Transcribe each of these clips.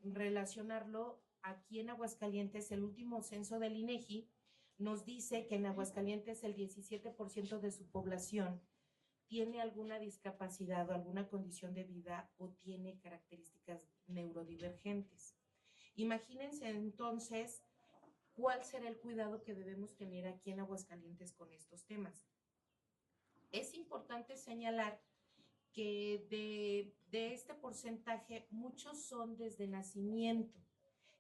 relacionarlo aquí en Aguascalientes. El último censo del INEGI nos dice que en Aguascalientes el 17% de su población tiene alguna discapacidad o alguna condición de vida o tiene características neurodivergentes. Imagínense entonces cuál será el cuidado que debemos tener aquí en Aguascalientes con estos temas. Es importante señalar que de este porcentaje muchos son desde nacimiento.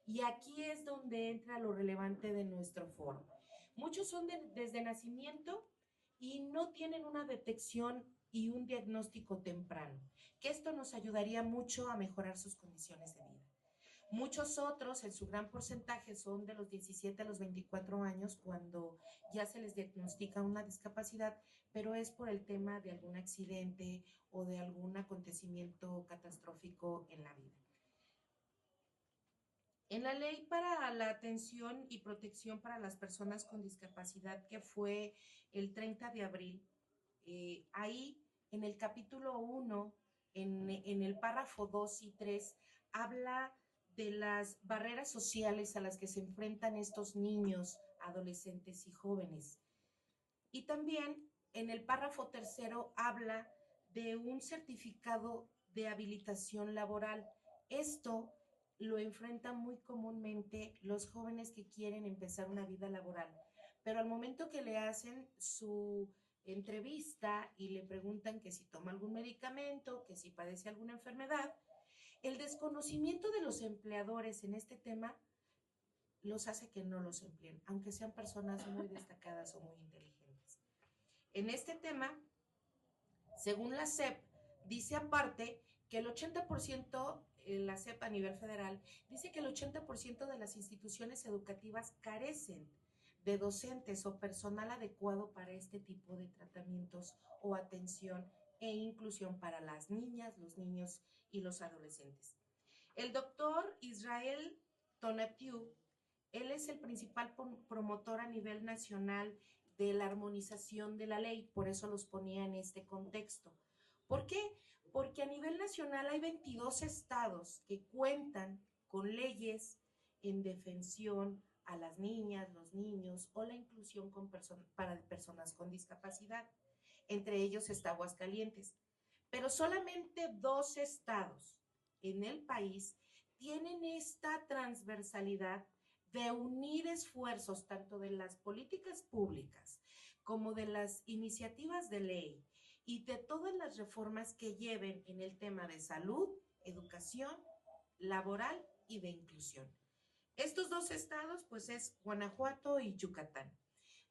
Y aquí es donde entra lo relevante de nuestro foro. Muchos son desde nacimiento y no tienen una detección y un diagnóstico temprano, que esto nos ayudaría mucho a mejorar sus condiciones de vida. Muchos otros, en su gran porcentaje, son de los 17 a los 24 años cuando ya se les diagnostica una discapacidad, pero es por el tema de algún accidente o de algún acontecimiento catastrófico en la vida. En la Ley para la Atención y Protección para las Personas con Discapacidad, que fue el 30 de abril, ahí en el capítulo 1, en el párrafo 2 y 3, habla de las barreras sociales a las que se enfrentan estos niños, adolescentes y jóvenes. Y también en el párrafo tercero habla de un certificado de habilitación laboral. Esto lo enfrentan muy comúnmente los jóvenes que quieren empezar una vida laboral, pero al momento que le hacen su entrevista y le preguntan que si toma algún medicamento, que si padece alguna enfermedad, el desconocimiento de los empleadores en este tema los hace que no los empleen, aunque sean personas muy destacadas o muy inteligentes. En este tema, según la SEP, dice aparte que el 80%, la SEP a nivel federal, dice que el 80% de las instituciones educativas carecen de docentes o personal adecuado para este tipo de tratamientos o atención e inclusión para las niñas, los niños y los adolescentes. El doctor Israel Tonatiu, él es el principal promotor a nivel nacional de la armonización de la ley, por eso los ponía en este contexto. ¿Por qué? Porque a nivel nacional hay 22 estados que cuentan con leyes en defensión a las niñas, los niños o la inclusión para personas con discapacidad. Entre ellos está Aguascalientes. Pero solamente 2 estados en el país tienen esta transversalidad de unir esfuerzos tanto de las políticas públicas como de las iniciativas de ley y de todas las reformas que lleven en el tema de salud, educación, laboral y de inclusión. Estos 2 estados pues es Guanajuato y Yucatán.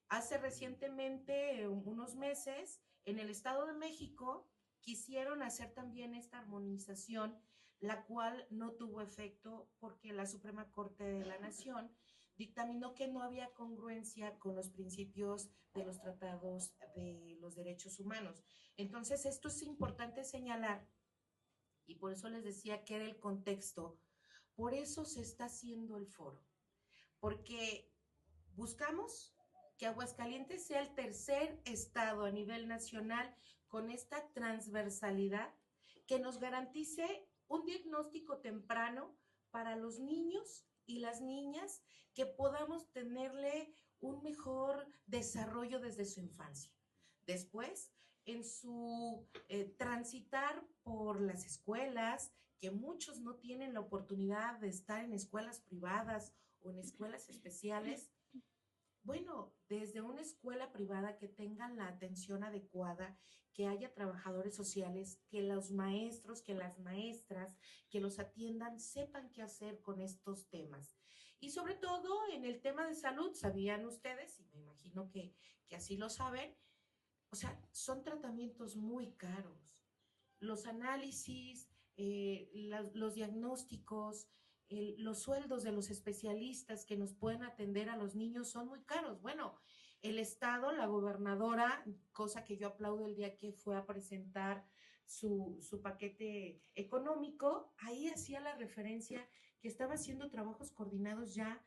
Hace recientemente, unos meses, en el Estado de México quisieron hacer también esta armonización, la cual no tuvo efecto porque la Suprema Corte de la Nación dictaminó que no había congruencia con los principios de los tratados de los derechos humanos. Entonces, esto es importante señalar y por eso les decía que era el contexto. Por eso se está haciendo el foro, porque buscamos que Aguascalientes sea el tercer estado a nivel nacional con esta transversalidad que nos garantice un diagnóstico temprano para los niños y las niñas, que podamos tenerle un mejor desarrollo desde su infancia. Después, en su transitar por las escuelas, que muchos no tienen la oportunidad de estar en escuelas privadas o en escuelas especiales, bueno, desde una escuela privada que tengan la atención adecuada, que haya trabajadores sociales, que los maestros, que las maestras, que los atiendan, sepan qué hacer con estos temas. Y sobre todo en el tema de salud, ¿sabían ustedes? Y me imagino que así lo saben, o sea, son tratamientos muy caros. Los análisis, los diagnósticos, los sueldos de los especialistas que nos pueden atender a los niños son muy caros. Bueno, el Estado, la gobernadora, cosa que yo aplaudo el día que fue a presentar su paquete económico, ahí hacía la referencia que estaba haciendo trabajos coordinados ya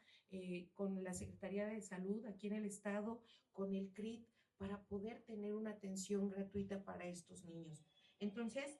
con la Secretaría de Salud aquí en el Estado, con el CRIT, para poder tener una atención gratuita para estos niños. Entonces,